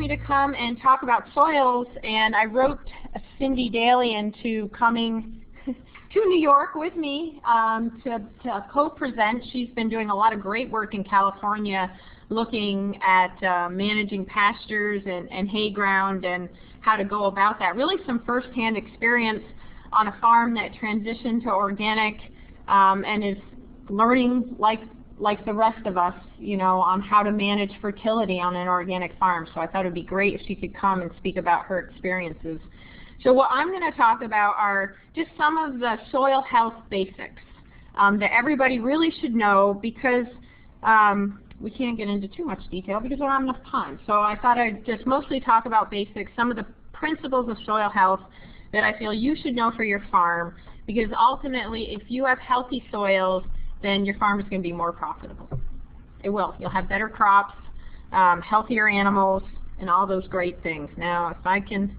me to come and talk about soils, and I roped Cindy Daley into coming to New York with me to co-present. She's been doing a lot of great work in California looking at managing pastures and hay ground and how to go about that. Really some first-hand experience on a farm that transitioned to organic and is learning like the rest of us, you know, on how to manage fertility on an organic farm. So I thought it would be great if she could come and speak about her experiences. So what I'm going to talk about are just some of the soil health basics that everybody really should know, because we can't get into too much detail because we don't have enough time. So I thought I'd just mostly talk about basics, some of the principles of soil health that I feel you should know for your farm, because ultimately if you have healthy soils, then your farm is going to be more profitable. It will. You'll have better crops, healthier animals, and all those great things. Now, if I can,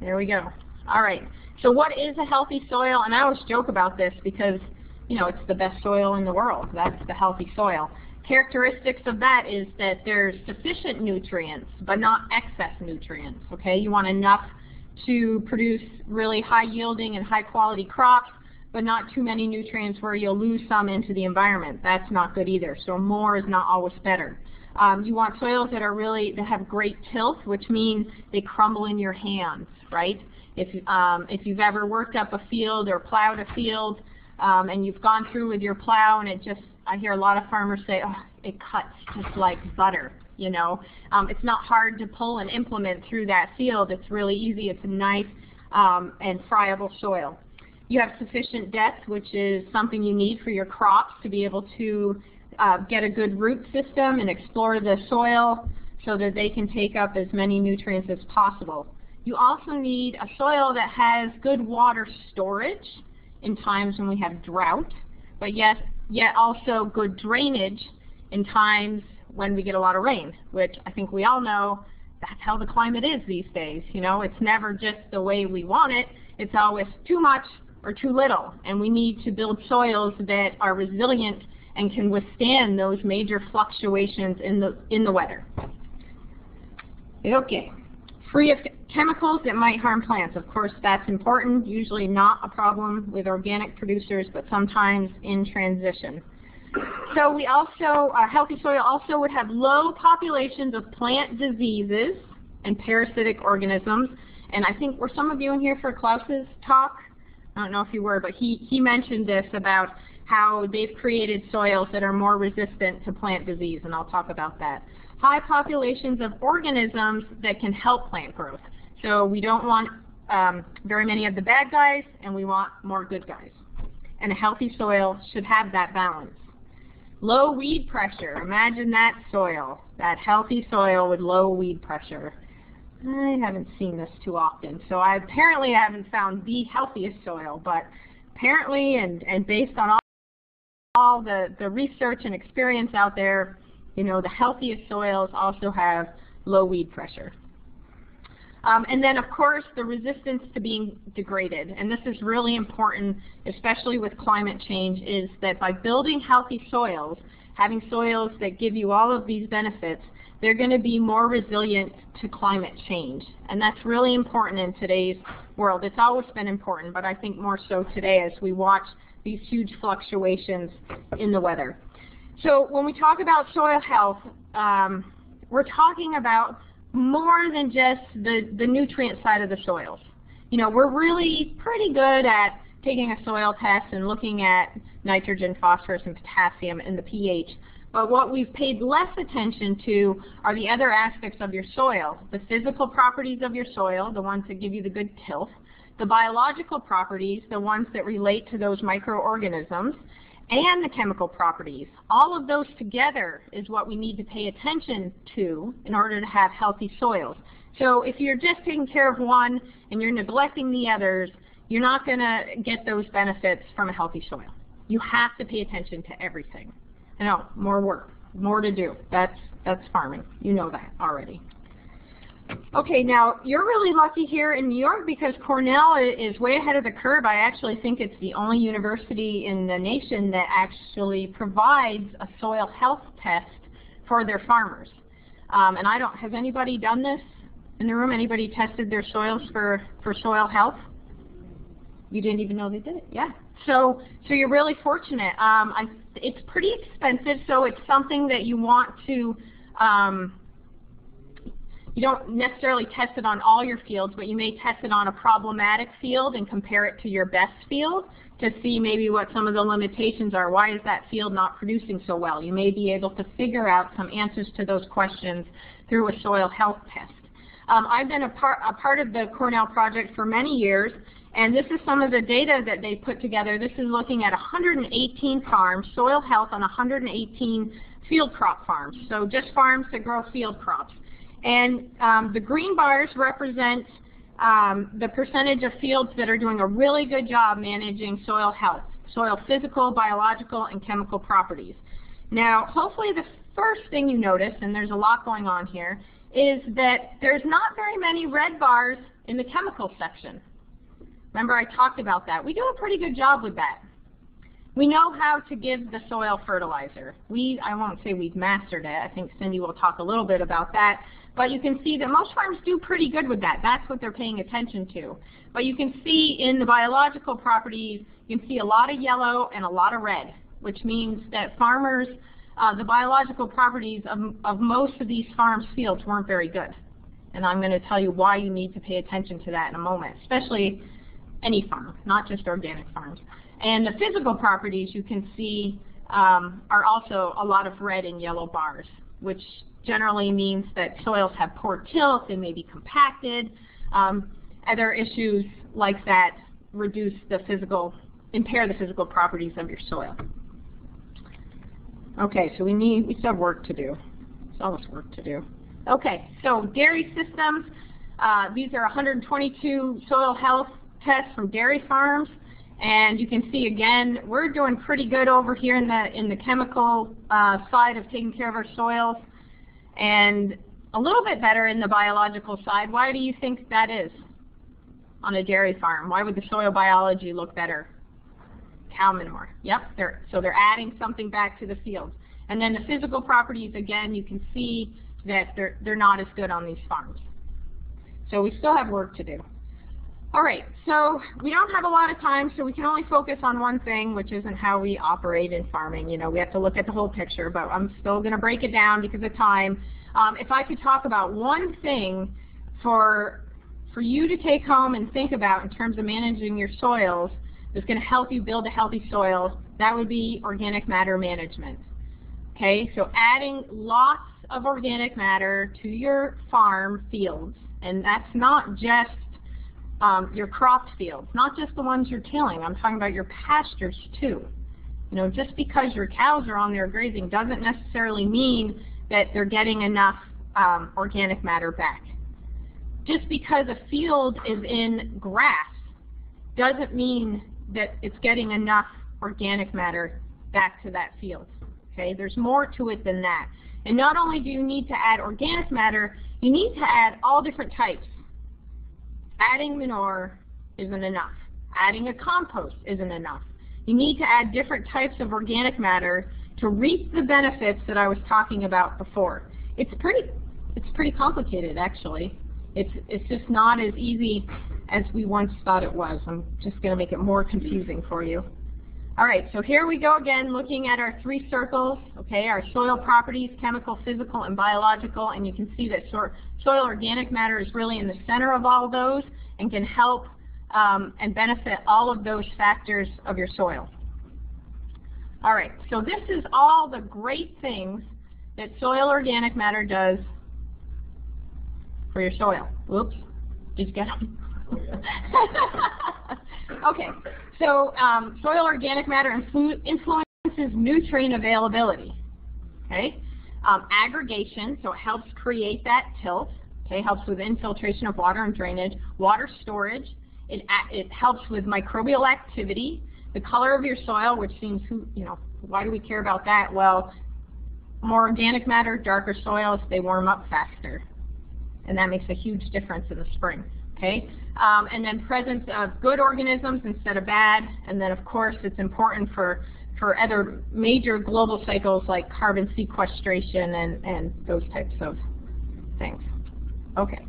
there we go. All right. So what is a healthy soil? And I always joke about this because, you know, it's the best soil in the world. That's the healthy soil. Characteristics of that is that there's sufficient nutrients, but not excess nutrients. Okay? You want enough to produce really high yielding and high quality crops, but not too many nutrients where you'll lose some into the environment. That's not good either. So more is not always better. You want soils that are that have great tilth, which means they crumble in your hands, right? If you've ever worked up a field or plowed a field and you've gone through with your plow and I hear a lot of farmers say, oh, it cuts just like butter, you know. It's not hard to pull an implement through that field. It's really easy. It's a nice and friable soil. You have sufficient depth, which is something you need for your crops to be able to get a good root system and explore the soil so that they can take up as many nutrients as possible. You also need a soil that has good water storage in times when we have drought, but yet also good drainage in times when we get a lot of rain, which I think we all know that's how the climate is these days. You know, it's never just the way we want it. It's always too much or too little, and we need to build soils that are resilient and can withstand those major fluctuations in the weather. Okay, free of chemicals that might harm plants. Of course, that's important. Usually not a problem with organic producers, but sometimes in transition. So we also, a healthy soil also would have low populations of plant diseases and parasitic organisms. And I think, were some of you in here for Klaus's talk? I don't know if you were, but he mentioned this about how they've created soils that are more resistant to plant disease, and I'll talk about that. High populations of organisms that can help plant growth. So we don't want very many of the bad guys, and we want more good guys. And a healthy soil should have that balance. Low weed pressure. Imagine that soil, that healthy soil with low weed pressure. I haven't seen this too often, so I apparently haven't found the healthiest soil, but apparently, and based on all the research and experience out there, you know, the healthiest soils also have low weed pressure. And then, of course, the resistance to being degraded, and this is really important, especially with climate change, is that by building healthy soils, having soils that give you all of these benefits, they're going to be more resilient to climate change. And that's really important in today's world. It's always been important, but I think more so today as we watch these huge fluctuations in the weather. So when we talk about soil health, we're talking about more than just the nutrient side of the soils. You know, we're really pretty good at taking a soil test and looking at nitrogen, phosphorus, and potassium and the pH. But what we've paid less attention to are the other aspects of your soil. The physical properties of your soil, the ones that give you the good tilth. The biological properties, the ones that relate to those microorganisms. And the chemical properties. All of those together is what we need to pay attention to in order to have healthy soils. So if you're just taking care of one and you're neglecting the others, you're not going to get those benefits from a healthy soil. You have to pay attention to everything. I know, more work, more to do. That's farming. You know that already. Okay, now you're really lucky here in New York because Cornell is way ahead of the curve. I actually think it's the only university in the nation that actually provides a soil health test for their farmers. And I don't, has anybody done this in the room? Anybody tested their soils for soil health? You didn't even know they did it? Yeah. So you're really fortunate. It's pretty expensive, so it's something that you want to, you don't necessarily test it on all your fields, but you may test it on a problematic field and compare it to your best field to see maybe what some of the limitations are. Why is that field not producing so well? You may be able to figure out some answers to those questions through a soil health test. I've been a part of the Cornell project for many years, and this is some of the data that they put together. This is looking at 118 farms, soil health on 118 field crop farms, so just farms that grow field crops. And the green bars represent the percentage of fields that are doing a really good job managing soil health, soil physical, biological, and chemical properties. Now, hopefully the first thing you notice, and there's a lot going on here, is that there's not very many red bars in the chemical section. Remember, I talked about that. We do a pretty good job with that. We know how to give the soil fertilizer. I won't say we've mastered it. I think Cindy will talk a little bit about that. But you can see that most farms do pretty good with that. That's what they're paying attention to. But you can see in the biological properties, you can see a lot of yellow and a lot of red, which means that farmers, the biological properties of most of these farms' fields weren't very good. And I'm going to tell you why you need to pay attention to that in a moment, especially any farm, not just organic farms. And the physical properties you can see are also a lot of red and yellow bars, which generally means that soils have poor tilth, they may be compacted. Other issues like that reduce the physical, impair the physical properties of your soil. Okay, so we still have work to do. There's always work to do. Okay, so dairy systems. These are 122 soil health tests from dairy farms. And you can see again, we're doing pretty good over here in the chemical side of taking care of our soils, and a little bit better in the biological side. Why do you think that is on a dairy farm? Why would the soil biology look better? Cow manure. Yep, so they're adding something back to the field. And then the physical properties, again, you can see that they're not as good on these farms. So we still have work to do. All right, so we don't have a lot of time, so we can only focus on one thing, which isn't how we operate in farming. You know, we have to look at the whole picture, but I'm still going to break it down because of time. If I could talk about one thing for you to take home and think about in terms of managing your soils that's going to help you build a healthy soil, that would be organic matter management. Okay, so adding lots of organic matter to your farm fields, and that's not just your crop fields, not just the ones you're tilling. I'm talking about your pastures too. You know, just because your cows are on there grazing doesn't necessarily mean that they're getting enough organic matter back. Just because a field is in grass doesn't mean that it's getting enough organic matter back to that field. Okay, there's more to it than that. And not only do you need to add organic matter, you need to add all different types. Adding manure isn't enough. Adding a compost isn't enough. You need to add different types of organic matter to reap the benefits that I was talking about before. It's pretty complicated, actually. It's just not as easy as we once thought it was. I'm just going to make it more confusing for you. All right, so here we go again, looking at our three circles, okay, our soil properties, chemical, physical, and biological, and you can see that soil organic matter is really in the center of all those and can help and benefit all of those factors of your soil. All right, so this is all the great things that soil organic matter does for your soil. Whoops, did you get them? Okay, so soil organic matter influences nutrient availability. Okay, aggregation, so it helps create that tilth. Okay, helps with infiltration of water and drainage. Water storage, it helps with microbial activity. The color of your soil, which seems, you know, why do we care about that? Well, more organic matter, darker soils, they warm up faster, and that makes a huge difference in the spring. Okay, and then presence of good organisms instead of bad, and then of course it's important for other major global cycles like carbon sequestration and those types of things. Okay.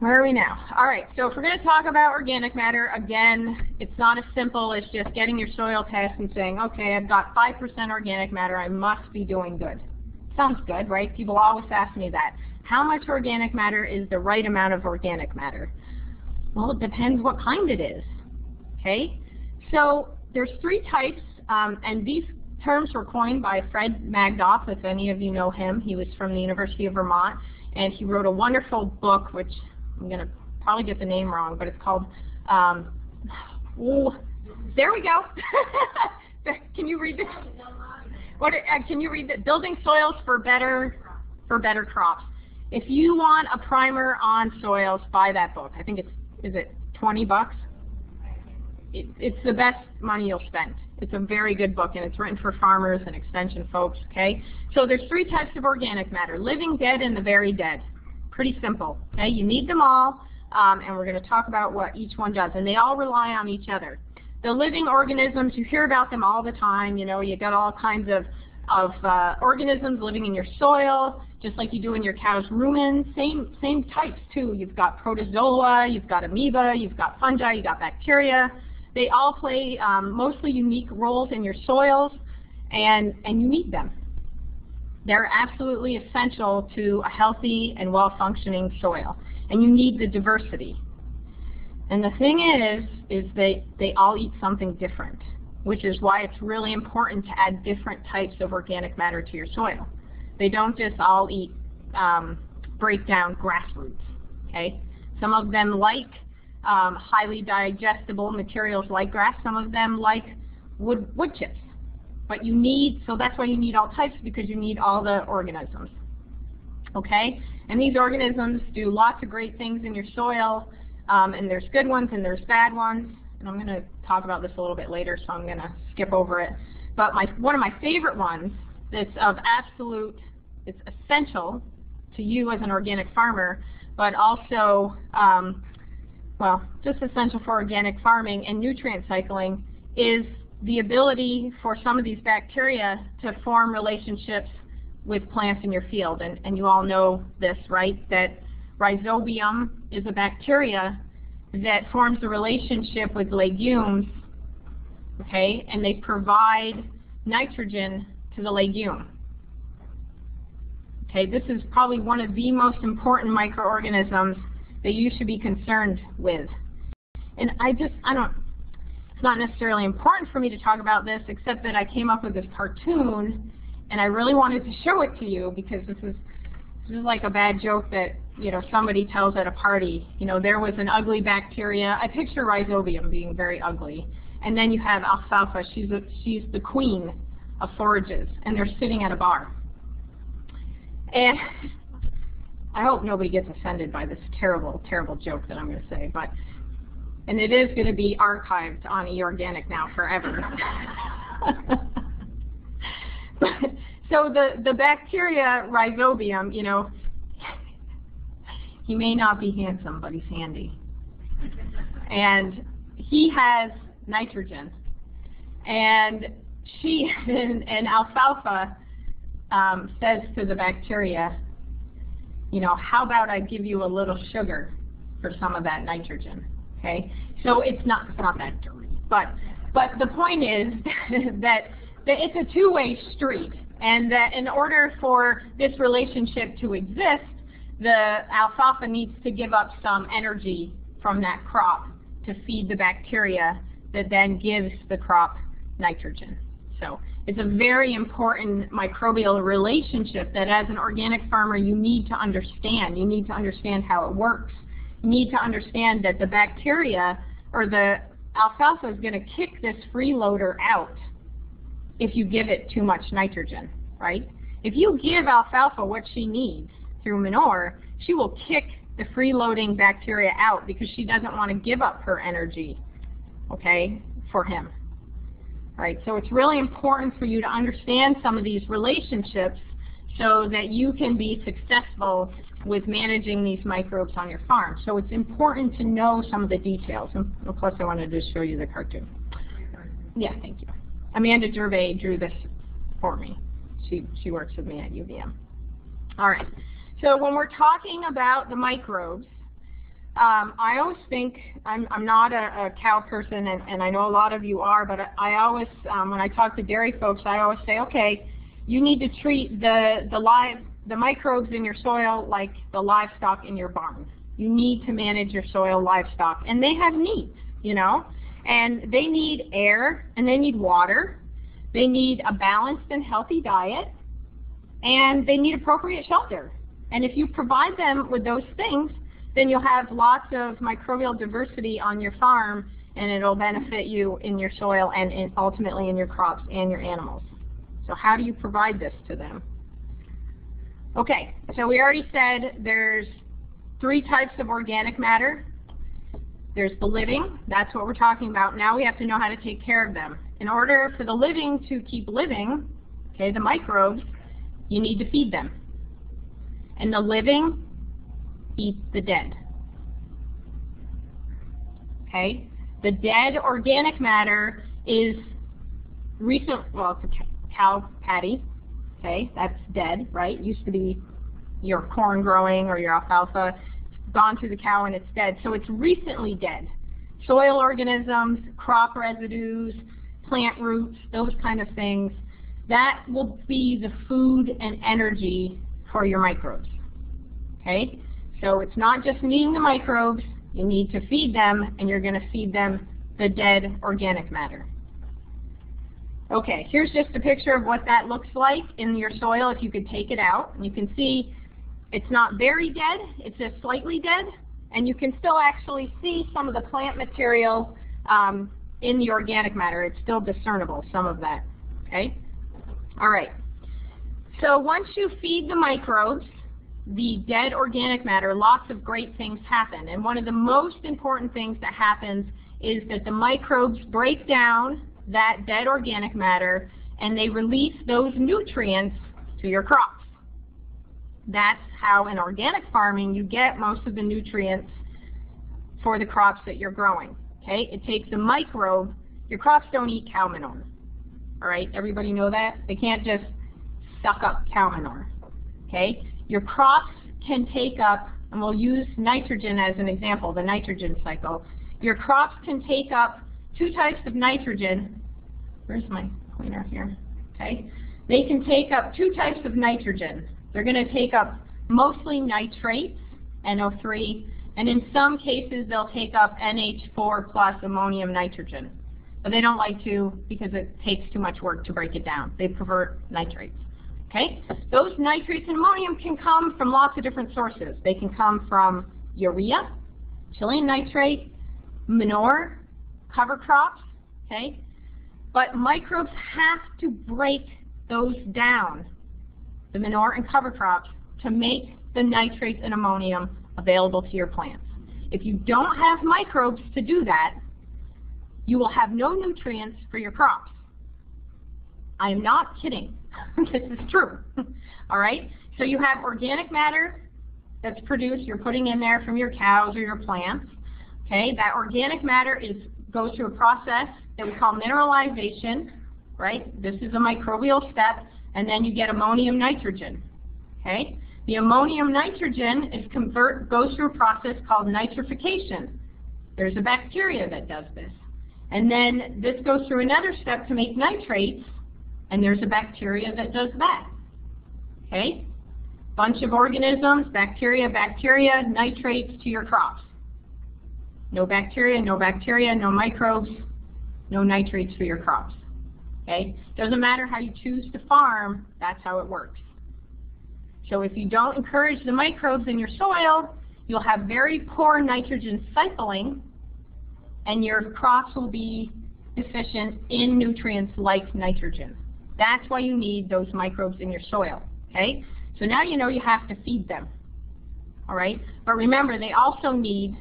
Where are we now? All right, so if we're going to talk about organic matter, again, it's not as simple as just getting your soil test and saying, okay, I've got 5% organic matter, I must be doing good. Sounds good, right? People always ask me that. How much organic matter is the right amount of organic matter? Well, it depends what kind it is, okay? So there's 3 types, and these terms were coined by Fred Magdoff, if any of you know him. He was from the University of Vermont, and he wrote a wonderful book, which I'm going to probably get the name wrong, but it's called, there we go. Can you read this? Can you read it? Building Soils for Better Crops. If you want a primer on soils, buy that book. I think is it 20 bucks? It's the best money you'll spend. It's a very good book, and it's written for farmers and extension folks, okay? So there's 3 types of organic matter: living, dead, and the very dead. Pretty simple, okay? You need them all, and we're going to talk about what each one does, and they all rely on each other. The living organisms, you hear about them all the time. You know, you got all kinds of organisms living in your soil, just like you do in your cow's rumen. Same types, too. You've got protozoa, you've got amoeba, you've got fungi, you've got bacteria. They all play mostly unique roles in your soils, and you need them. They're absolutely essential to a healthy and well-functioning soil, and you need the diversity. And the thing is they all eat something different, which is why it's really important to add different types of organic matter to your soil. They don't just all eat, break down grass roots, okay? Some of them like highly digestible materials like grass. Some of them like wood chips. But you need, so that's why you need all types, because you need all the organisms, okay? And these organisms do lots of great things in your soil, and there's good ones and there's bad ones. And I'm going to talk about this a little bit later, so I'm going to skip over it. But one of my favorite ones that's of absolute, it's essential to you as an organic farmer, but also, well, just essential for organic farming and nutrient cycling, is the ability for some of these bacteria to form relationships with plants in your field. And you all know this, right? That rhizobium is a bacteria that forms a relationship with legumes, okay? And they provide nitrogen to the legume. Okay, this is probably one of the most important microorganisms that you should be concerned with. And it's not necessarily important for me to talk about this, except that I came up with this cartoon, and I really wanted to show it to you, because this is like a bad joke that, you know, somebody tells at a party. You know, there was an ugly bacteria. I picture rhizobium being very ugly. And then you have alfalfa. She's the queen of forages, and they're sitting at a bar. And I hope nobody gets offended by this terrible, terrible joke that I'm going to say, and it is going to be archived on eOrganic now forever. So the bacteria rhizobium, you know, he may not be handsome, but he's handy. And he has nitrogen. And and alfalfa says to the bacteria, you know, how about I give you a little sugar for some of that nitrogen? Okay, so it's not that dirty, but the point is that it's a two-way street, and that in order for this relationship to exist, the alfalfa needs to give up some energy from that crop to feed the bacteria that then gives the crop nitrogen. So it's a very important microbial relationship that as an organic farmer you need to understand. You need to understand how it works. You need to understand that the bacteria or the alfalfa is going to kick this freeloader out if you give it too much nitrogen, right? If you give alfalfa what she needs through manure, she will kick the freeloading bacteria out because she doesn't want to give up her energy, okay, for him. Right? So it's really important for you to understand some of these relationships so that you can be successful with managing these microbes on your farm. So it's important to know some of the details. And plus I wanted to show you the cartoon. Yeah, thank you. Amanda Gervais drew this for me. She works with me at UVM. All right. So when we're talking about the microbes, I always think, I'm not a cow person, and I know a lot of you are, but I always, when I talk to dairy folks, I always say, okay, you need to treat the microbes in your soil like the livestock in your barn. You need to manage your soil livestock, and they have needs, you know, and they need air, and they need water, they need a balanced and healthy diet, and they need appropriate shelter. And if you provide them with those things, then you'll have lots of microbial diversity on your farm, and it'll benefit you in your soil and ultimately in your crops and your animals. So how do you provide this to them? Okay, so we already said there's 3 types of organic matter. There's the living, that's what we're talking about. Now we have to know how to take care of them. In order for the living to keep living, okay, the microbes, you need to feed them. And the living eat the dead. Okay? The dead organic matter is recent, well, it's a cow patty. Okay? That's dead, right? Used to be your corn growing or your alfalfa. It's gone through the cow and it's dead. So it's recently dead. Soil organisms, crop residues, plant roots, those kind of things, that will be the food and energy for your microbes. Okay? So it's not just needing the microbes, you need to feed them, and you're going to feed them the dead organic matter. Okay, here's just a picture of what that looks like in your soil if you could take it out. And you can see it's not very dead, it's just slightly dead, and you can still actually see some of the plant material in the organic matter. It's still discernible, some of that. Okay? All right. So once you feed the microbes the dead organic matter, lots of great things happen. And one of the most important things that happens is that the microbes break down that dead organic matter and they release those nutrients to your crops. That's how in organic farming you get most of the nutrients for the crops that you're growing. Okay? It takes a microbe. Your crops don't eat cow manure. All right? Everybody know that? They can't just suck up cow manure. Okay? Your crops can take up, and we'll use nitrogen as an example, the nitrogen cycle. Your crops can take up 2 types of nitrogen. Where's my cleaner here? Okay. They can take up 2 types of nitrogen. They're going to take up mostly nitrates, NO3, and in some cases they'll take up NH4 plus ammonium nitrogen. But they don't like to because it takes too much work to break it down. They prefer nitrates. Okay? Those nitrates and ammonium can come from lots of different sources. They can come from urea, Chilean nitrate, manure, cover crops, okay? But microbes have to break those down, the manure and cover crops, to make the nitrates and ammonium available to your plants. If you don't have microbes to do that, you will have no nutrients for your crops. I am not kidding. This is true. All right? So you have organic matter that's produced, you're putting in there from your cows or your plants. Okay? That organic matter goes through a process that we call mineralization, right? This is a microbial step, and then you get ammonium nitrogen. Okay? The ammonium nitrogen goes through a process called nitrification. There's a bacteria that does this. And then this goes through another step to make nitrates, and there's a bacteria that does that. Okay? Bunch of organisms, bacteria, nitrates to your crops. No bacteria, no microbes, no nitrates for your crops. Okay? Doesn't matter how you choose to farm, that's how it works. So if you don't encourage the microbes in your soil, you'll have very poor nitrogen cycling, and your crops will be deficient in nutrients like nitrogen. That's why you need those microbes in your soil. Okay? So now you know you have to feed them. All right? But remember, they also need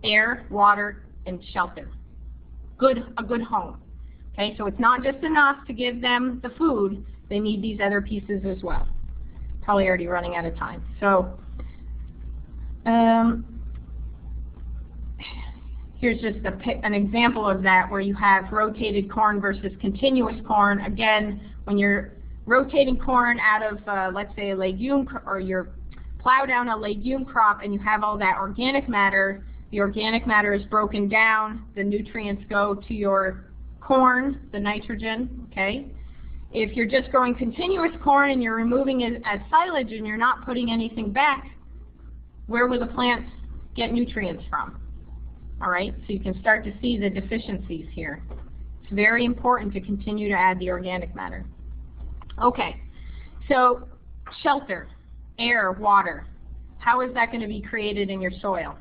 air, water, and shelter. A good home. Okay? So it's not just enough to give them the food. They need these other pieces as well. Probably already running out of time. So here's just an example of that where you have rotated corn versus continuous corn. Again, when you're rotating corn out of, let's say, a legume, or you're plow down a legume crop and you have all that organic matter, the organic matter is broken down, the nutrients go to your corn, the nitrogen, okay? If you're just growing continuous corn and you're removing it as silage and you're not putting anything back, where will the plants get nutrients from? All right, so you can start to see the deficiencies here. It's very important to continue to add the organic matter. Okay, so shelter, air, water. How is that going to be created in your soil?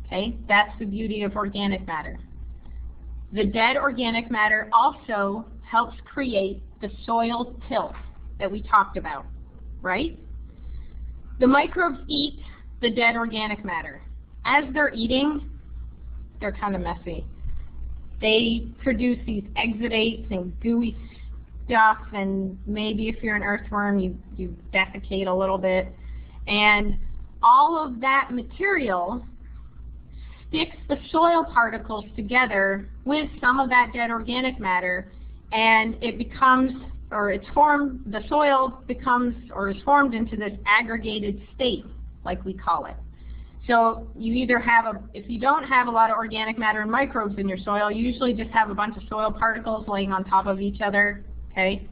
Okay, that's the beauty of organic matter. The dead organic matter also helps create the soil tilth that we talked about, right? The microbes eat the dead organic matter. As they're eating, they're kind of messy. They produce these exudates and gooey stuff, and maybe if you're an earthworm, you defecate a little bit. And all of that material sticks the soil particles together with some of that dead organic matter, and it becomes, or it's formed, the soil becomes, or is formed into this aggregated state, like we call it. So you either have if you don't have a lot of organic matter and microbes in your soil, you usually just have a bunch of soil particles laying on top of each other, okay?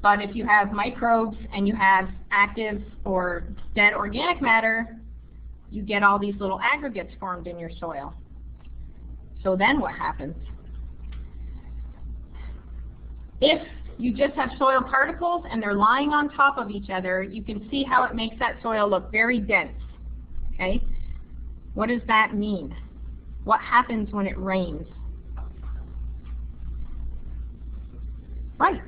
But if you have microbes and you have active or dead organic matter, you get all these little aggregates formed in your soil. So then what happens? If you just have soil particles and they're lying on top of each other, you can see how it makes that soil look very dense. Okay? What does that mean? What happens when it rains? Right.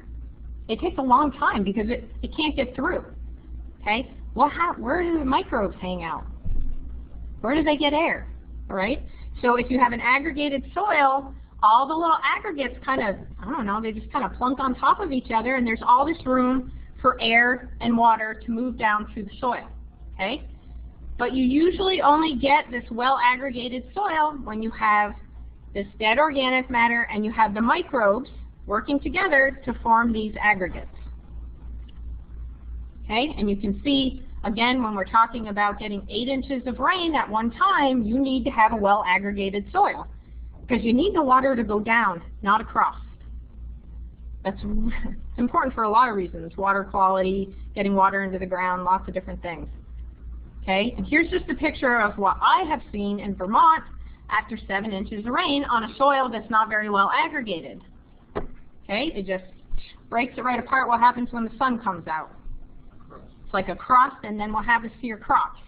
It takes a long time because it can't get through. Okay? Where do the microbes hang out? Where do they get air? All right? So if you have an aggregated soil, all the little aggregates kind of, I don't know, they just kind of plunk on top of each other, and there's all this room for air and water to move down through the soil. Okay? But you usually only get this well-aggregated soil when you have this dead organic matter and you have the microbes working together to form these aggregates. Okay? And you can see, again, when we're talking about getting 8 inches of rain at one time, you need to have a well-aggregated soil, because you need the water to go down, not across. That's important for a lot of reasons: water quality, getting water into the ground, lots of different things. Okay, and here's just a picture of what I have seen in Vermont after 7 inches of rain on a soil that's not very well aggregated. Okay, it just breaks it right apart. What happens when the sun comes out? It's like a crust, and then what happens to your crops?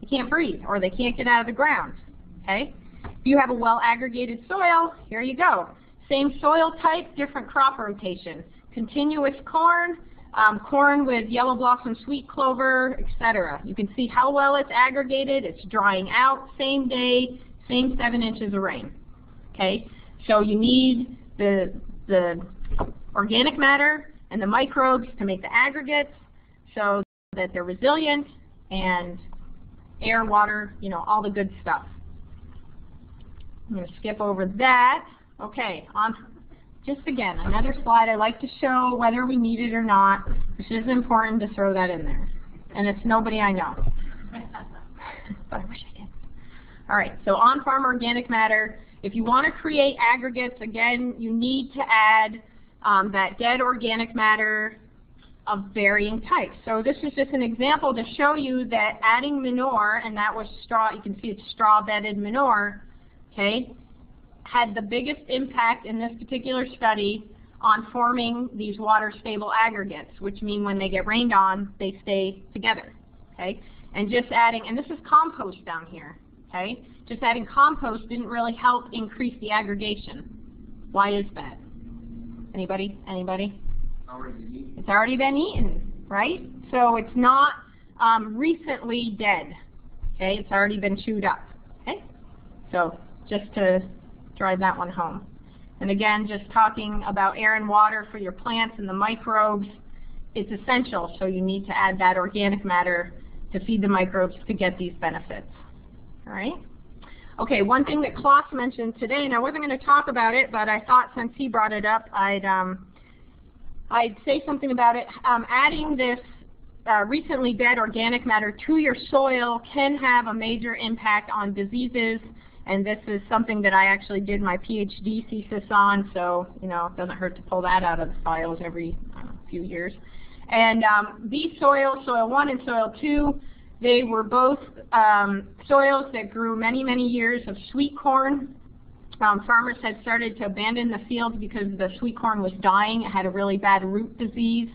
You can't breathe, or they can't get out of the ground. Okay? If you have a well-aggregated soil, here you go. Same soil type, different crop rotation. Continuous corn, corn with yellow blossom sweet clover, etc. You can see how well it's aggregated. It's drying out, same day, same 7 inches of rain. Okay? So you need the organic matter and the microbes to make the aggregates so that they're resilient, and air, water, you know, all the good stuff. I'm going to skip over that. Okay, on just again, another slide I like to show whether we need it or not, which is important to throw that in there. And it's nobody I know. But I wish I did. All right, so on-farm organic matter. If you want to create aggregates, again, you need to add that dead organic matter of varying types. So this is just an example to show you that adding manure, and that was straw, you can see it's straw-bedded manure, okay, had the biggest impact in this particular study on forming these water-stable aggregates, which mean when they get rained on, they stay together, okay? And just adding, and this is compost down here, okay? Just adding compost didn't really help increase the aggregation. Why is that? Anybody? Anybody? It's already been eaten, right? So it's not recently dead, okay? It's already been chewed up, okay? So just to drive that one home. And again, just talking about air and water for your plants and the microbes, it's essential, so you need to add that organic matter to feed the microbes to get these benefits. All right? Okay, one thing that Klaus mentioned today, and I wasn't going to talk about it, but I thought since he brought it up, I'd say something about it. Adding this recently dead organic matter to your soil can have a major impact on diseases, and this is something that I actually did my PhD thesis on, so it doesn't hurt to pull that out of the files every few years. And these soils, soil 1 and soil 2, they were both soils that grew many, many years of sweet corn. Farmers had started to abandon the fields because the sweet corn was dying. It had a really bad root disease,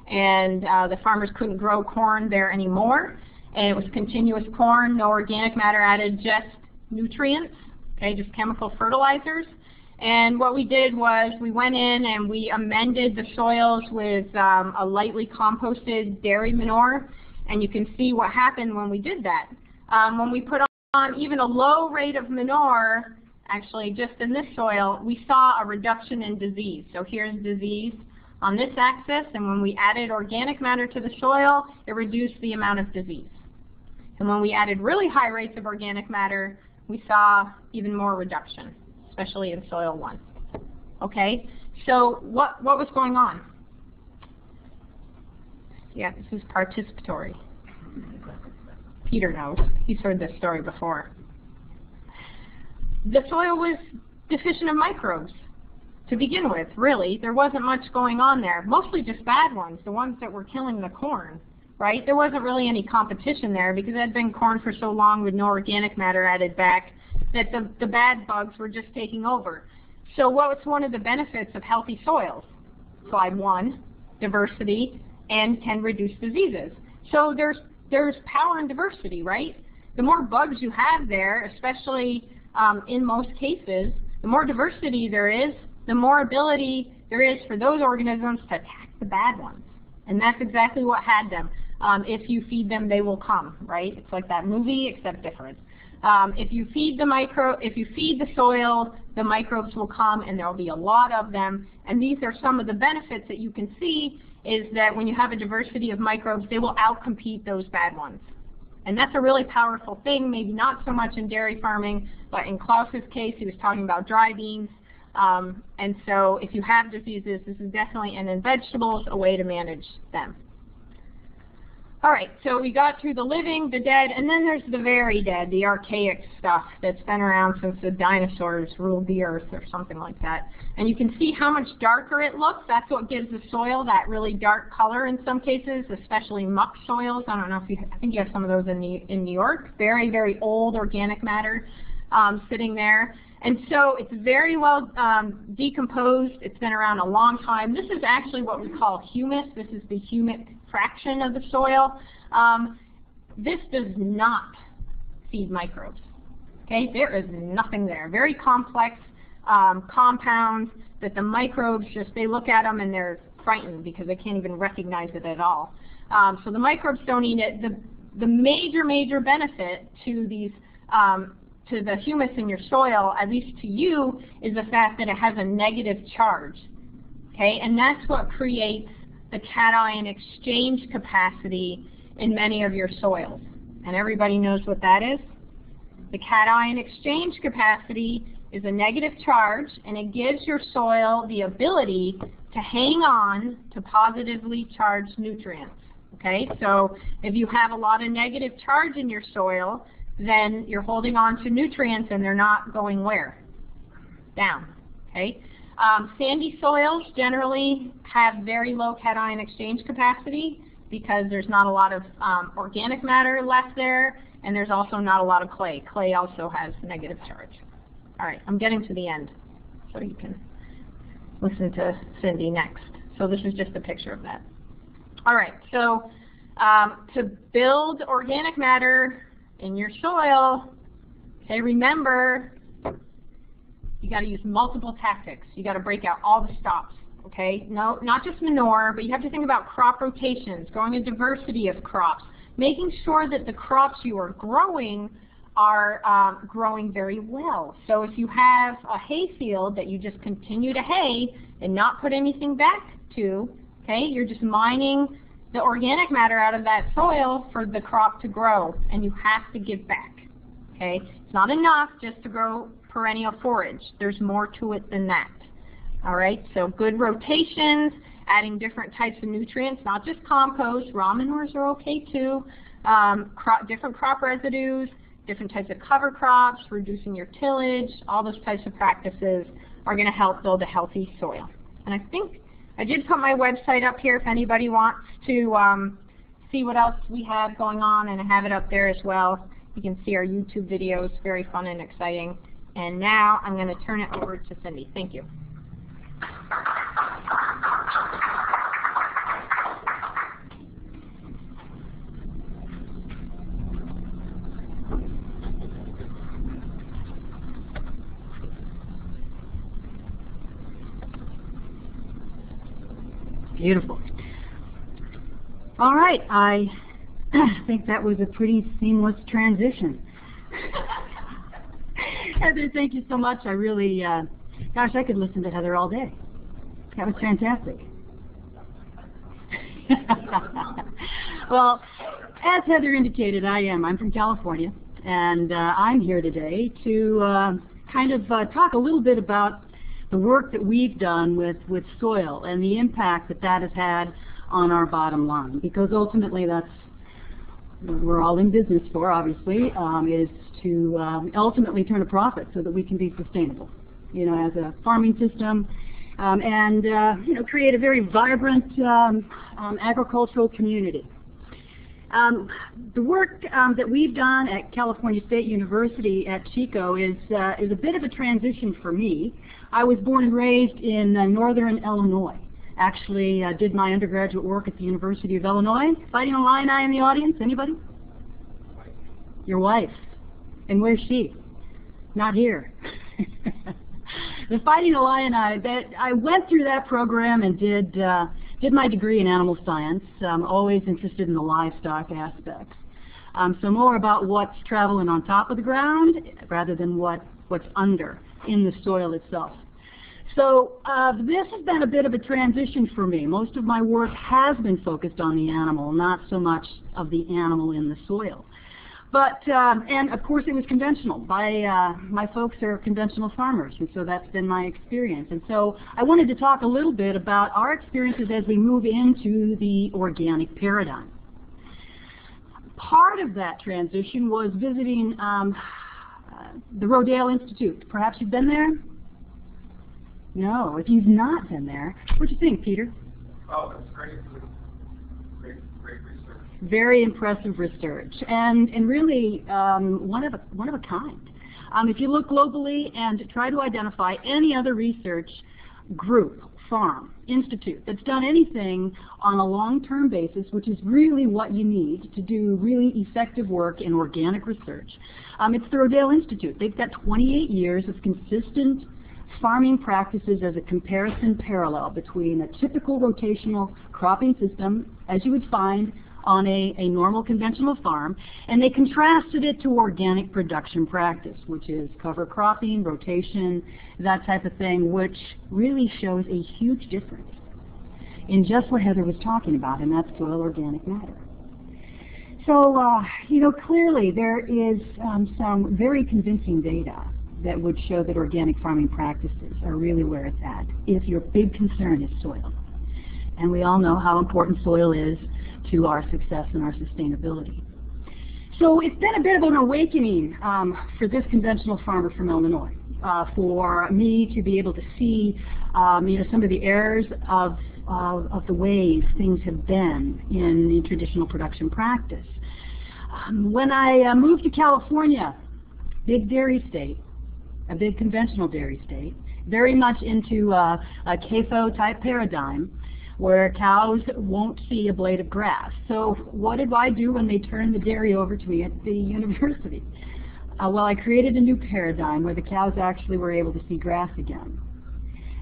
and the farmers couldn't grow corn there anymore. And it was continuous corn, no organic matter added, just nutrients, just chemical fertilizers. And what we did was we went in and we amended the soils with a lightly composted dairy manure. And you can see what happened when we did that. When we put on even a low rate of manure, actually just in this soil, we saw a reduction in disease. So here's disease on this axis, and when we added organic matter to the soil, it reduced the amount of disease. And when we added really high rates of organic matter, we saw even more reduction, especially in soil 1. Okay, so what was going on? Yeah, this is participatory. Peter knows. He's heard this story before. The soil was deficient of microbes to begin with, really. There wasn't much going on there, mostly just bad ones, the ones that were killing the corn, right? There wasn't really any competition there because it had been corn for so long with no organic matter added back that the bad bugs were just taking over. So what's one of the benefits of healthy soils? Slide 1, diversity, and can reduce diseases. So there's power in diversity, right? The more bugs you have there, especially in most cases, the more diversity there is, the more ability there is for those organisms to attack the bad ones. And that's exactly what had them. If you feed them, they will come, right? It's like that movie, except different. If you feed the soil, the microbes will come, and there will be a lot of them. And these are some of the benefits that you can see, is that when you have a diversity of microbes, they will outcompete those bad ones. And that's a really powerful thing, maybe not so much in dairy farming, but in Klaus's case, he was talking about dry beans. And so if you have diseases, this is definitely, and in vegetables, a way to manage them. All right, so we got through the living, the dead, and then there's the very dead, the archaic stuff that's been around since the dinosaurs ruled the earth or something like that. And you can see how much darker it looks. That's what gives the soil that really dark color in some cases, especially muck soils. I don't know if I think you have some of those in New York. Very, very old organic matter sitting there. And so it's very well decomposed. It's been around a long time. This is actually what we call humus. This is the humic fraction of the soil. This does not feed microbes. Okay, there is nothing there. Very complex compounds that the microbes they look at them and they're frightened because they can't even recognize it at all. So the microbes don't eat it. The major benefit to these to the humus in your soil, at least to you, is the fact that it has a negative charge. Okay, and that's what creates the cation exchange capacity in many of your soils. And everybody knows what that is. The cation exchange capacity is a negative charge, and it gives your soil the ability to hang on to positively charged nutrients. Okay, so if you have a lot of negative charge in your soil, then you're holding on to nutrients and they're not going where? Down. Okay. Sandy soils generally have very low cation exchange capacity because there's not a lot of organic matter left there, and there's also not a lot of clay. Clay also has negative charge. All right, I'm getting to the end, so you can listen to Cindy next. So this is just a picture of that. All right, so to build organic matter in your soil, okay, remember, you got to use multiple tactics. You got to break out all the stops, okay? No, not just manure, but you have to think about crop rotations, growing a diversity of crops, making sure that the crops you are growing are growing very well. So if you have a hay field that you just continue to hay and not put anything back to, okay, you're just mining the organic matter out of that soil for the crop to grow, and you have to give back. Okay, it's not enough just to grow perennial forage. There's more to it than that. All right, so good rotations, adding different types of nutrients, not just compost. Raw manures are okay too. Different crop residues, different types of cover crops, reducing your tillage, all those types of practices are going to help build a healthy soil. And I think I did put my website up here if anybody wants to see what else we have going on, and I have it up there as well. You can see our YouTube videos, very fun and exciting. And now I'm going to turn it over to Cindy. Thank you. Beautiful. All right, I think that was a pretty seamless transition. Heather, thank you so much. I really, gosh, I could listen to Heather all day. That was fantastic. Well, as Heather indicated, I'm from California, and I'm here today to kind of talk a little bit about the work that we've done with soil and the impact that that has had on our bottom line, because ultimately that's what we're all in business for, obviously, is to ultimately turn a profit so that we can be sustainable, you know, as a farming system, and you know, create a very vibrant agricultural community. The work that we've done at California State University at Chico is a bit of a transition for me. I was born and raised in northern Illinois. Actually, did my undergraduate work at the University of Illinois. Fighting Illini in the audience? Anybody? Your wife. And where's she? Not here. The Fighting Illini, I went through that program and did my degree in animal science. I'm always interested in the livestock aspects. So more about what's traveling on top of the ground rather than what's under in the soil itself. So this has been a bit of a transition for me. Most of my work has been focused on the animal, not so much of the animal in the soil. But, and of course it was conventional. My folks are conventional farmers, and so that's been my experience. And so I wanted to talk a little bit about our experiences as we move into the organic paradigm. Part of that transition was visiting the Rodale Institute. Perhaps you've been there? No, if you've not been there, what do you think, Peter? Oh, that's great. Great research. Very impressive research, and really one of a kind. If you look globally and try to identify any other research group, farm, institute that's done anything on a long-term basis, which is really what you need to do really effective work in organic research, it's the Rodale Institute. They've got 28 years of consistent farming practices as a comparison parallel between a typical rotational cropping system, as you would find on a normal conventional farm, and they contrasted it to organic production practice, which is cover cropping, rotation, that type of thing, which really shows a huge difference in just what Heather was talking about, and that's soil organic matter. So, you know, clearly there is some very convincing data that would show that organic farming practices are really where it's at if your big concern is soil. And we all know how important soil is to our success and our sustainability. So it's been a bit of an awakening for this conventional farmer from Illinois, for me to be able to see you know, some of the errors of the ways things have been in the traditional production practice. When I moved to California, big dairy state, a big conventional dairy state, very much into a CAFO type paradigm where cows won't see a blade of grass. So what did I do when they turned the dairy over to me at the university? Well, I created a new paradigm where the cows actually were able to see grass again.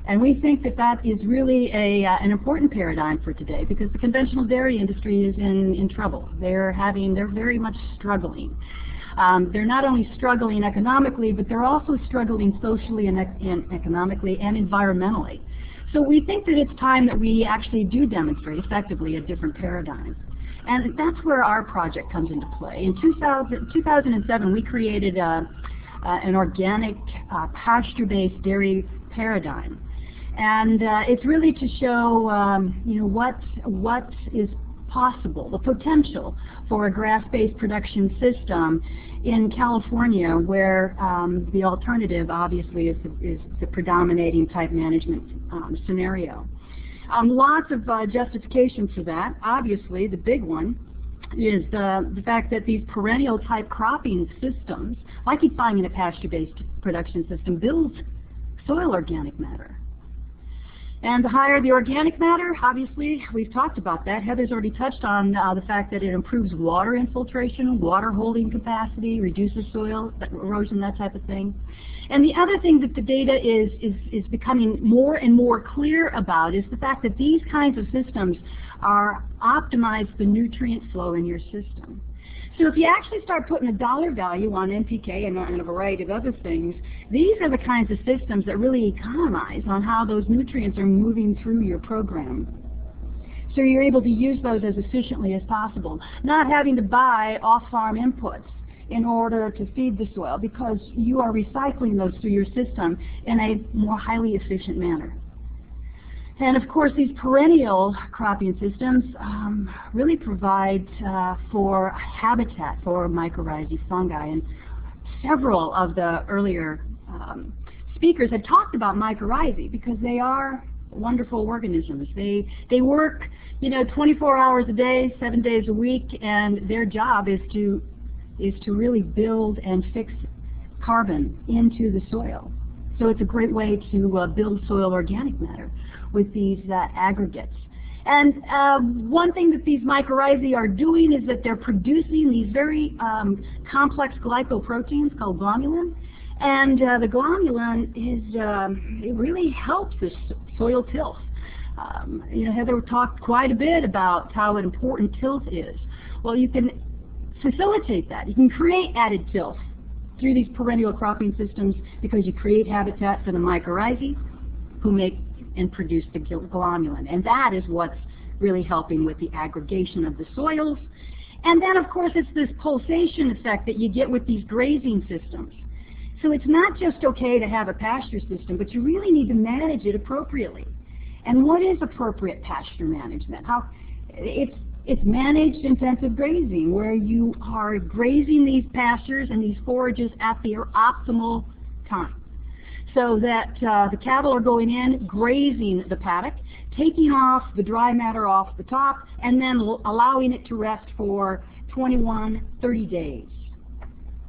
And we think that that is really an important paradigm for today, because the conventional dairy industry is in trouble. They're very much struggling. They're not only struggling economically, but they're also struggling socially and economically and environmentally. So we think that it's time that we actually do demonstrate effectively a different paradigm. And that's where our project comes into play. In 2007, we created an organic pasture-based dairy paradigm. And it's really to show you know, what is possible, the potential for a grass-based production system in California, where the alternative obviously is the predominating type management scenario. Lots of justification for that. Obviously, the big one is the fact that these perennial type cropping systems, like you find in a pasture-based production system, build soil organic matter. And the higher the organic matter, obviously, we've talked about that. Heather's already touched on the fact that it improves water infiltration, water holding capacity, reduces soil erosion, that type of thing. And the other thing that the data is becoming more and more clear about is the fact that these kinds of systems are optimized the nutrient flow in your system. So if you actually start putting a dollar value on NPK and a variety of other things, these are the kinds of systems that really economize on how those nutrients are moving through your program. So you're able to use those as efficiently as possible, not having to buy off-farm inputs in order to feed the soil, because you are recycling those through your system in a more highly efficient manner. And of course, these perennial cropping systems really provide for habitat for mycorrhizae fungi. And several of the earlier speakers had talked about mycorrhizae because they are wonderful organisms. They work, you know, 24 hours a day, 7 days a week, and their job is to really build and fix carbon into the soil. So it's a great way to build soil organic matter with these aggregates. And one thing that these mycorrhizae are doing is that they're producing these very complex glycoproteins called glomalin. And the glomalin it really helps the soil tilth. You know, Heather talked quite a bit about how important tilth is. Well, you can facilitate that. You can create added tilth through these perennial cropping systems because you create habitat for the mycorrhizae who make and produce the glomalin. And that is what's really helping with the aggregation of the soils. And then, of course, it's this pulsation effect that you get with these grazing systems. So it's not just okay to have a pasture system, but you really need to manage it appropriately. And what is appropriate pasture management? It's managed intensive grazing, where you are grazing these pastures and these forages at their optimal time, so that the cattle are going in, grazing the paddock, taking off the dry matter off the top, and then allowing it to rest for 21, 30 days.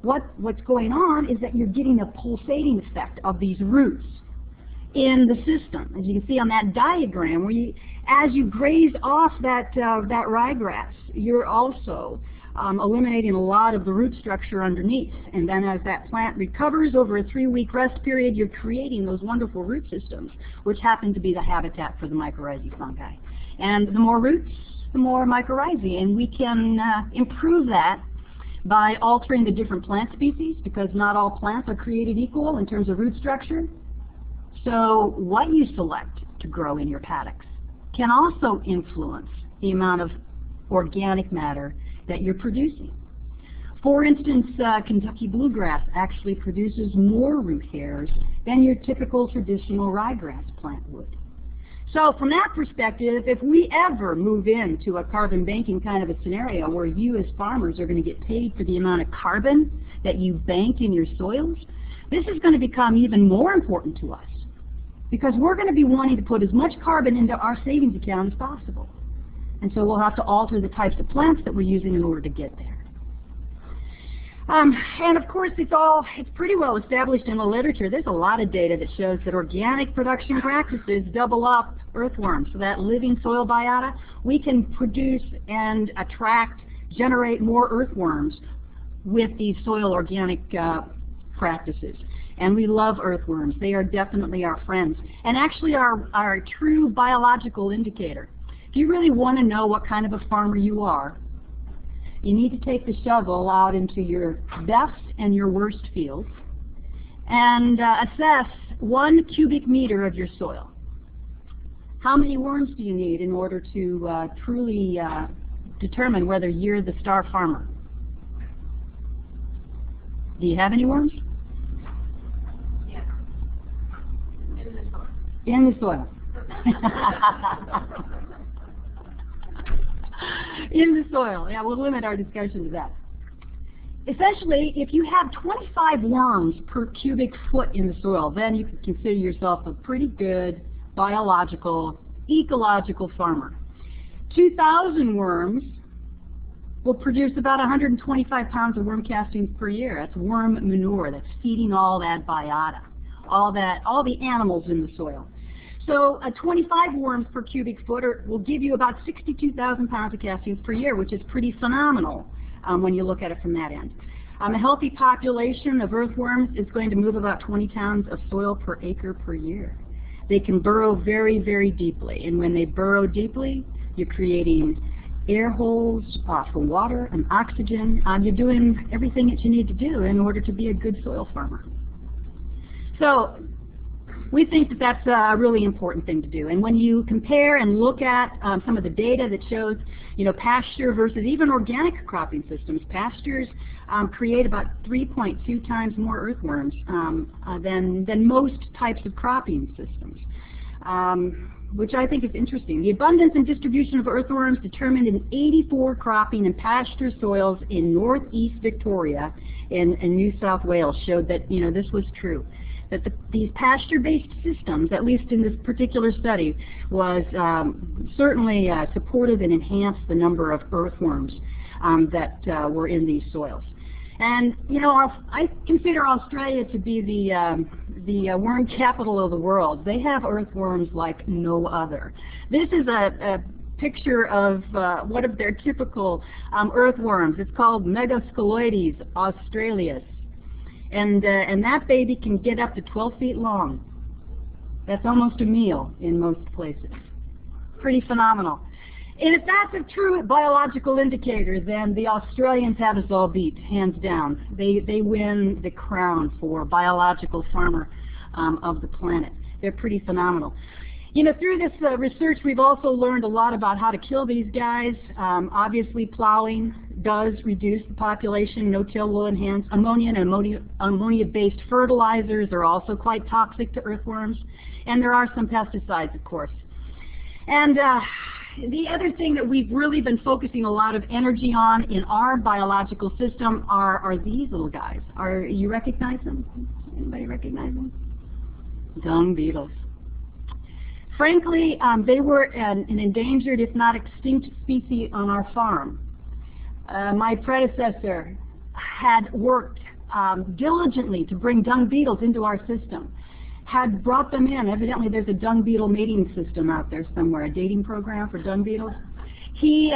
What's going on is that you're getting a pulsating effect of these roots in the system. As you can see on that diagram, where as you graze off that ryegrass, you're also eliminating a lot of the root structure underneath. And then as that plant recovers over a 3-week rest period, you're creating those wonderful root systems, which happen to be the habitat for the mycorrhizae fungi. And the more roots, the more mycorrhizae. And we can improve that by altering the different plant species, because not all plants are created equal in terms of root structure. So what you select to grow in your paddocks can also influence the amount of organic matter that you're producing. For instance, Kentucky bluegrass actually produces more root hairs than your typical traditional ryegrass plant would. So from that perspective, if we ever move into a carbon banking kind of a scenario where you as farmers are going to get paid for the amount of carbon that you bank in your soils, this is going to become even more important to us, because we're going to be wanting to put as much carbon into our savings account as possible. And so we'll have to alter the types of plants that we're using in order to get there. And of course, it's pretty well established in the literature. There's a lot of data that shows that organic production practices double up earthworms. So that living soil biota, we can produce and generate more earthworms with these soil organic practices. And we love earthworms. They are definitely our friends, and actually our true biological indicator. If you really want to know what kind of a farmer you are, you need to take the shovel out into your best and your worst fields and assess 1 cubic meter of your soil. How many worms do you need in order to truly determine whether you're the star farmer? Do you have any worms? In the soil. In the soil. Yeah, we'll limit our discussion to that. Essentially, if you have 25 worms per cubic foot in the soil, then you can consider yourself a pretty good biological, ecological farmer. 2,000 worms will produce about 125 pounds of worm castings per year. That's worm manure. That's feeding all that biota, all the animals in the soil. So 25 worms per cubic foot will give you about 62,000 pounds of castings per year, which is pretty phenomenal when you look at it from that end. A healthy population of earthworms is going to move about 20 pounds of soil per acre per year. They can burrow very, very deeply, and when they burrow deeply, you're creating air holes for water and oxygen. You're doing everything that you need to do in order to be a good soil farmer. So we think that that's a really important thing to do. And when you compare and look at some of the data that shows, pasture versus even organic cropping systems, pastures create about 3.2 times more earthworms than most types of cropping systems, which I think is interesting. The abundance and distribution of earthworms determined in 84 cropping and pasture soils in northeast Victoria and New South Wales showed that this was true. That these pasture-based systems, at least in this particular study, was certainly supportive and enhanced the number of earthworms that were in these soils. And I consider Australia to be the worm capital of the world. They have earthworms like no other. This is a picture of one of their typical earthworms. It's called Megascoloides australis. And that baby can get up to 12 feet long. That's almost a meal in most places. Pretty phenomenal. And if that's a true biological indicator, then the Australians have us all beat, hands down. They win the crown for biological farmer of the planet. They're pretty phenomenal. Through this research, we've also learned a lot about how to kill these guys. Obviously, plowing does reduce the population. No-till will enhance. Ammonia and ammonia-based fertilizers are also quite toxic to earthworms. And there are some pesticides, of course. And the other thing that we've really been focusing a lot of energy on in our biological system are these little guys. You recognize them? Anybody recognize them? Dung beetles. Frankly, they were an endangered, if not extinct, species on our farm. My predecessor had worked diligently to bring dung beetles into our system, had brought them in. Evidently, there's a dung beetle mating system out there somewhere, a dating program for dung beetles. He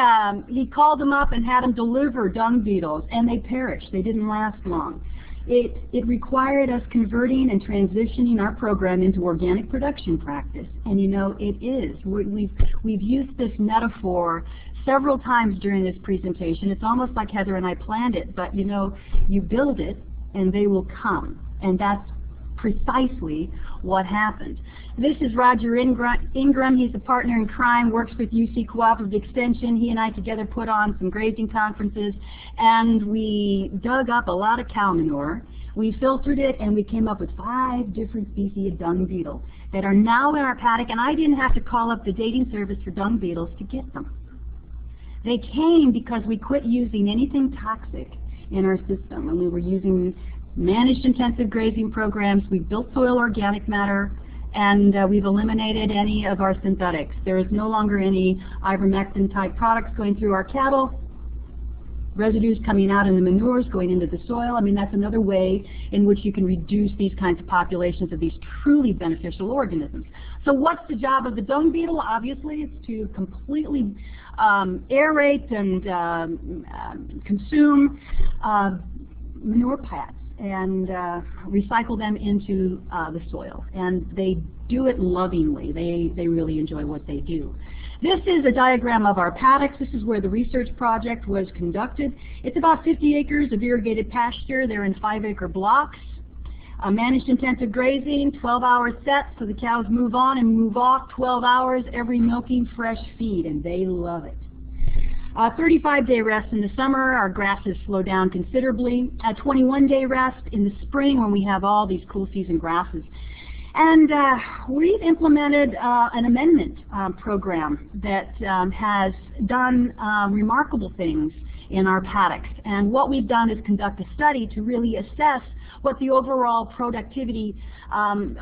called them up and had them deliver dung beetles, and they perished. They didn't last long. It required us converting and transitioning our program into organic production practice. And it is. We've used this metaphor several times during this presentation. It's almost like Heather and I planned it, but you build it and they will come. And that's precisely what happened. This is Roger Ingram. He's a partner in crime, works with UC Cooperative Extension. He and I together put on some grazing conferences, and we dug up a lot of cow manure. We filtered it, and we came up with 5 different species of dung beetle that are now in our paddock, and I didn't have to call up the dating service for dung beetles to get them. They came because we quit using anything toxic in our system, and we were using managed intensive grazing programs. We built soil organic matter, and we've eliminated any of our synthetics. There is no longer any ivermectin type products going through our cattle, residues coming out in the manures going into the soil. I mean, that's another way in which you can reduce these kinds of populations of these truly beneficial organisms. So what's the job of the dung beetle? Obviously, it's to completely aerate and consume manure pads and recycle them into the soil. And they do it lovingly. They really enjoy what they do. This is a diagram of our paddocks. This is where the research project was conducted. It's about 50 acres of irrigated pasture. They're in 5-acre blocks. Managed intensive grazing, 12-hour sets, so the cows move on and move off 12 hours, every milking fresh feed, and they love it. 35-day rest in the summer. Our grasses slow down considerably. A 21-day rest in the spring when we have all these cool season grasses. And we've implemented an amendment program that has done remarkable things in our paddocks. And what we've done is conduct a study to really assess what the overall productivity,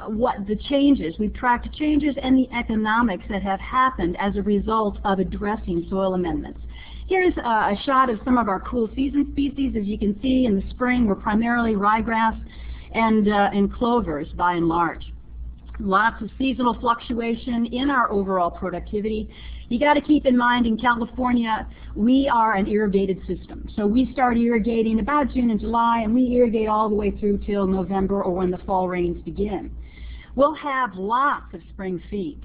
what the changes, we've tracked changes and the economics that have happened as a result of addressing soil amendments. Here's a shot of some of our cool season species. As you can see, in the spring we're primarily ryegrass and clovers by and large. Lots of seasonal fluctuation in our overall productivity. You got to keep in mind, in California, we are an irrigated system. So we start irrigating about June and July, and we irrigate all the way through till November or when the fall rains begin. We'll have lots of spring feed,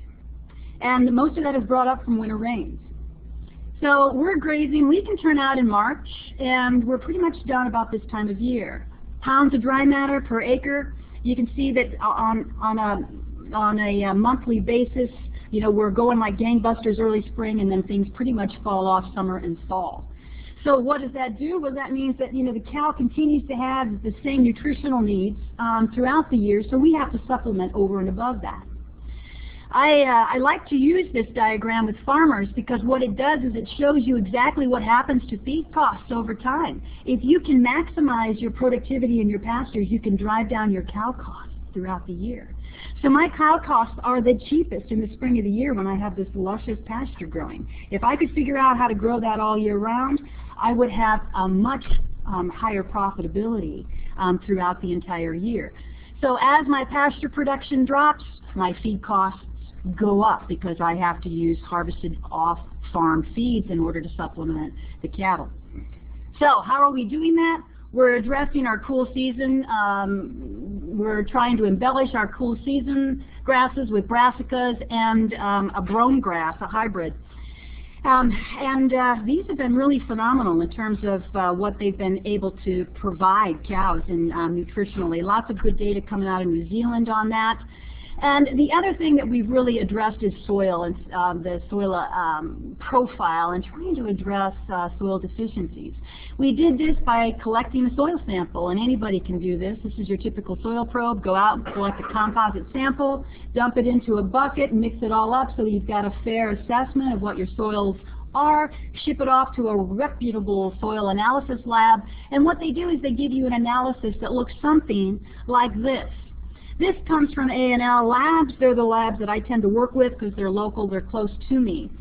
and most of that is brought up from winter rains. So we're grazing. We can turn out in March, and we're pretty much done about this time of year. Pounds of dry matter per acre. You can see that on a monthly basis, you know, we're going like gangbusters early spring, and then things pretty much fall off summer and fall. So what does that do? Well, that means that, you know, the cow continues to have the same nutritional needs throughout the year, so we have to supplement over and above that. I like to use this diagram with farmers because what it does is it shows you exactly what happens to feed costs over time. If you can maximize your productivity in your pastures, you can drive down your cow costs throughout the year. So my cow costs are the cheapest in the spring of the year when I have this luscious pasture growing. If I could figure out how to grow that all year round, I would have a much higher profitability throughout the entire year. So as my pasture production drops, my feed costs go up because I have to use harvested off-farm feeds in order to supplement the cattle. So how are we doing that? We're addressing our cool season. We're trying to embellish our cool season grasses with brassicas and a brome grass, a hybrid. These have been really phenomenal in terms of what they've been able to provide cows in nutritionally. Lots of good data coming out of New Zealand on that. And the other thing that we've really addressed is soil and the soil profile and trying to address soil deficiencies. We did this by collecting a soil sample, and anybody can do this. This is your typical soil probe. Go out and collect a composite sample, dump it into a bucket, mix it all up so that you've got a fair assessment of what your soils are, ship it off to a reputable soil analysis lab, and what they do is they give you an analysis that looks something like this. This comes from A&L Labs. They're the labs that I tend to work with because they're local, they're close to me.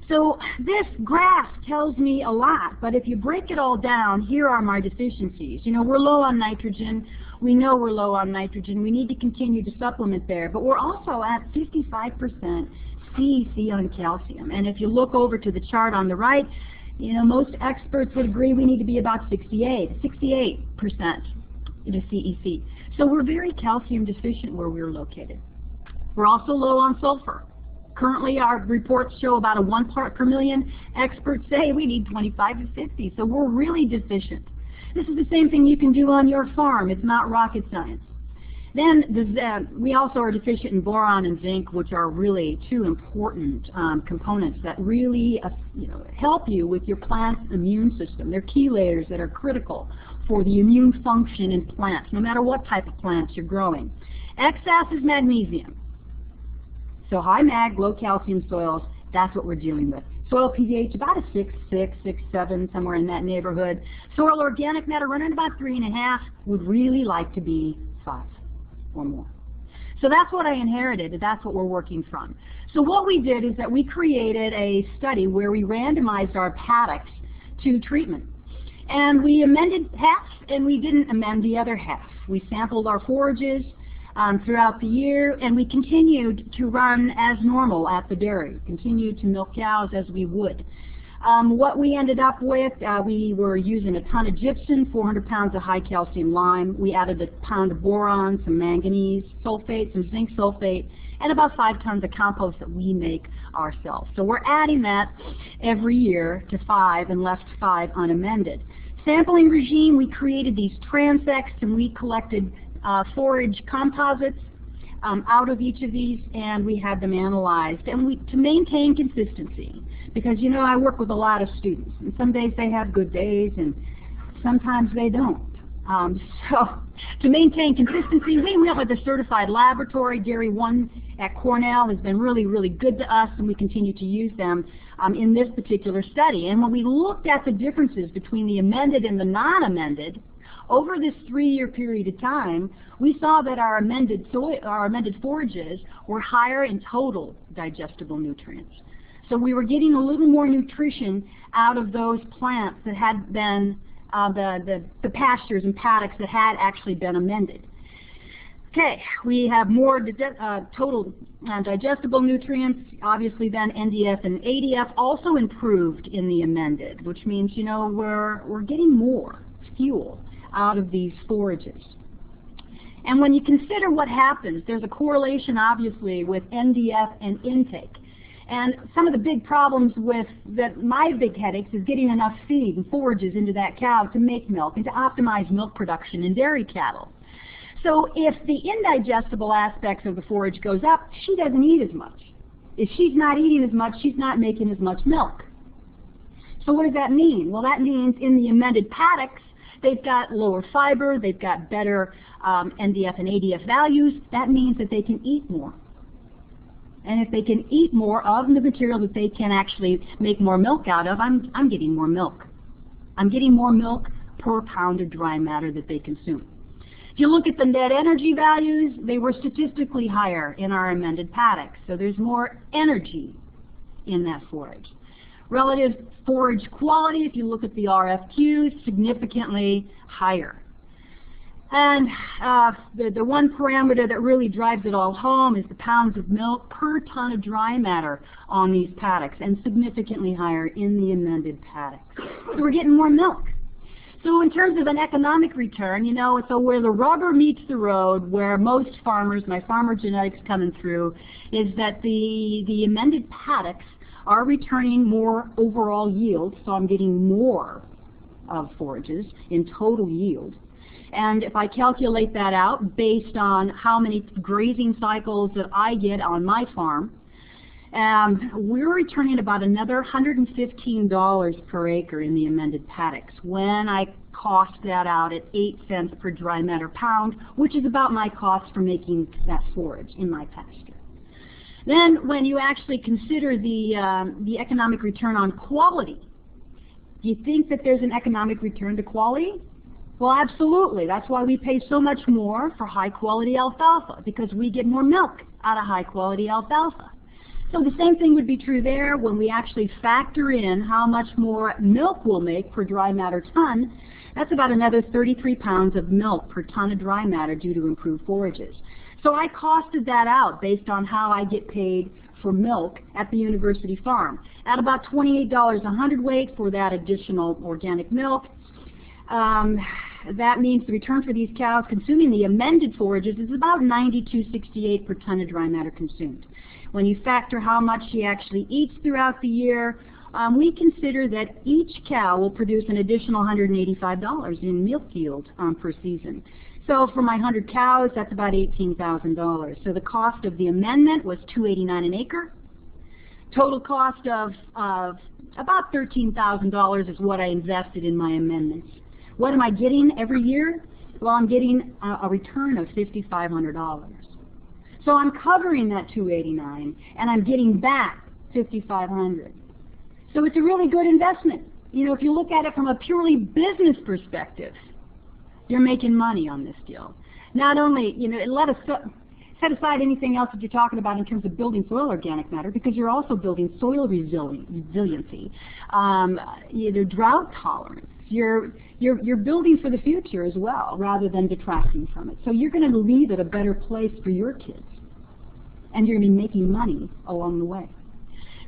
So this graph tells me a lot, but if you break it all down, here are my deficiencies. You know, we're low on nitrogen. We know we're low on nitrogen. We need to continue to supplement there, but we're also at 55% C on calcium. And if you look over to the chart on the right, you know, most experts would agree we need to be about 68% to CEC. So we're very calcium deficient where we're located. We're also low on sulfur. Currently our reports show about a 1 part per million. Experts say we need 25 to 50, so we're really deficient. This is the same thing you can do on your farm. It's not rocket science. Then we also are deficient in boron and zinc, which are really two important components that really help you with your plant's immune system. They're chelators that are critical for the immune function in plants, no matter what type of plants you're growing. Excess is magnesium. So high mag, low calcium soils, that's what we're dealing with. Soil pH about a 6.6, 6.7, somewhere in that neighborhood. Soil organic matter running about 3.5, would really like to be 5 or more. So that's what I inherited, and that's what we're working from. So what we did is that we created a study where we randomized our paddocks to treatment. And we amended half, and we didn't amend the other half. We sampled our forages throughout the year, and we continued to run as normal at the dairy, continued to milk cows as we would. What we ended up with, we were using a ton of gypsum, 400 pounds of high calcium lime. We added a pound of boron, some manganese sulfate, some zinc sulfate, and about 5 tons of compost that we make ourselves. So we're adding that every year to 5 and left 5 unamended. Sampling regime, we created these transects, and we collected forage composites out of each of these, and we had them analyzed, and to maintain consistency, because you know I work with a lot of students, and some days they have good days and sometimes they don't. So to maintain consistency, we went with a certified laboratory. Dairy 1 at Cornell has been really, really good to us, and we continue to use them in this particular study. And when we looked at the differences between the amended and the non-amended, over this 3-year period of time, we saw that our amended forages were higher in total digestible nutrients. So we were getting a little more nutrition out of those plants that had been the pastures and paddocks that had actually been amended. Okay, we have more total digestible nutrients. Obviously then NDF and ADF also improved in the amended, which means, you know, we're getting more fuel out of these forages. And when you consider what happens, there's a correlation obviously with NDF and intake. And some of the big problems with my big headaches is getting enough feed and forages into that cow to make milk and to optimize milk production in dairy cattle. So if the indigestible aspects of the forage goes up, she doesn't eat as much. If she's not eating as much, she's not making as much milk. So what does that mean? Well, that means in the amended paddocks, they've got lower fiber, they've got better NDF and ADF values. That means that they can eat more. And if they can eat more of the material that they can actually make more milk out of, I'm getting more milk. I'm getting more milk per pound of dry matter that they consume. If you look at the net energy values, they were statistically higher in our amended paddocks. So there's more energy in that forage. Relative forage quality, if you look at the RFQs, significantly higher. And the one parameter that really drives it all home is the pounds of milk per ton of dry matter on these paddocks, and significantly higher in the amended paddocks. So we're getting more milk. So in terms of an economic return, you know, so where the rubber meets the road, where most farmers, my farmer genetics coming through, is that the amended paddocks are returning more overall yield, so I'm getting more of forages in total yield. And if I calculate that out based on how many grazing cycles that I get on my farm, we're returning about another $115 per acre in the amended paddocks when I cost that out at 8 cents per dry matter pound, which is about my cost for making that forage in my pasture. Then when you actually consider the economic return on quality, do you think that there's an economic return to quality? Well, absolutely. That's why we pay so much more for high-quality alfalfa, because we get more milk out of high-quality alfalfa. So the same thing would be true there when we actually factor in how much more milk we'll make per dry matter ton. That's about another 33 pounds of milk per ton of dry matter due to improved forages. So I costed that out based on how I get paid for milk at the university farm, at about $28 a hundredweight for that additional organic milk. That means the return for these cows consuming the amended forages is about $92.68 per ton of dry matter consumed. When you factor how much she actually eats throughout the year, we consider that each cow will produce an additional $185 in milk yield per season. So for my 100 cows, that's about $18,000. So the cost of the amendment was $289 an acre. Total cost of about $13,000 is what I invested in my amendments. What am I getting every year? Well, I'm getting a return of $5,500. So I'm covering that $289, and I'm getting back $5,500. So it's a really good investment. You know, if you look at it from a purely business perspective, you're making money on this deal. Not only, you know, set aside anything else that you're talking about in terms of building soil organic matter, because you're also building soil resiliency, either drought tolerance. You're building for the future as well, rather than detracting from it. So you're going to leave it a better place for your kids, and you're going to be making money along the way.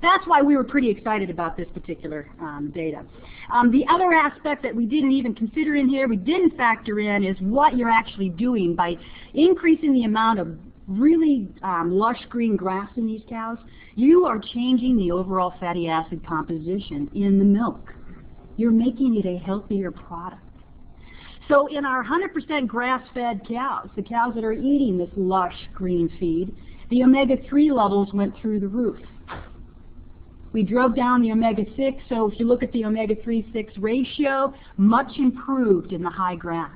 That's why we were pretty excited about this particular data. The other aspect that we didn't even consider in here, we didn't factor in, is what you're actually doing by increasing the amount of really lush green grass in these cows. You are changing the overall fatty acid composition in the milk. You're making it a healthier product. So in our 100% grass-fed cows, the cows that are eating this lush green feed, the omega-3 levels went through the roof. We drove down the omega-6, so if you look at the omega-3-6 ratio, much improved in the high grass.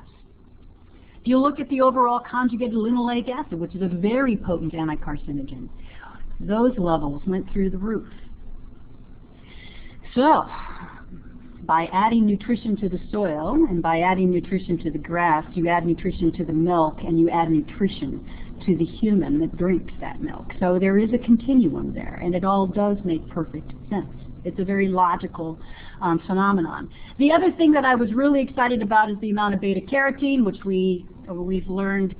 If you look at the overall conjugated linoleic acid, which is a very potent anti-carcinogen, those levels went through the roof. So, by adding nutrition to the soil and by adding nutrition to the grass, you add nutrition to the milk and you add nutrition to the human that drinks that milk. So there is a continuum there, and it all does make perfect sense. It's a very logical phenomenon. The other thing that I was really excited about is the amount of beta-carotene, which we've learned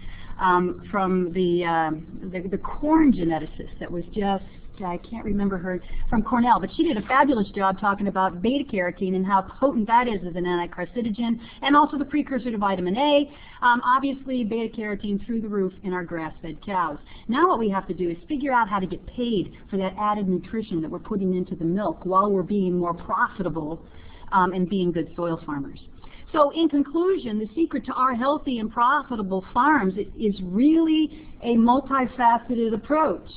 from the corn geneticist that was just, I can't remember her, from Cornell, but she did a fabulous job talking about beta-carotene and how potent that is as an anti-carcinogen, and also the precursor to vitamin A. Obviously, beta-carotene through the roof in our grass-fed cows. Now what we have to do is figure out how to get paid for that added nutrition that we're putting into the milk while we're being more profitable and being good soil farmers. So in conclusion, the secret to our healthy and profitable farms is really a multifaceted approach.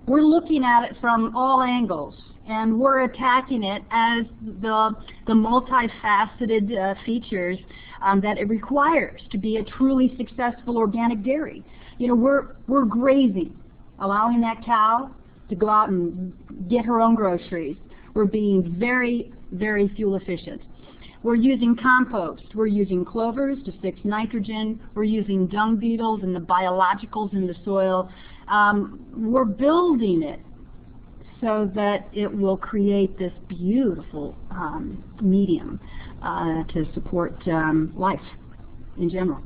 We're looking at it from all angles, and we're attacking it as the multifaceted features that it requires to be a truly successful organic dairy. You know, we're grazing, allowing that cow to go out and get her own groceries. We're being very, very fuel efficient. We're using compost. We're using clovers to fix nitrogen. We're using dung beetles and the biologicals in the soil. We're building it so that it will create this beautiful medium to support life in general.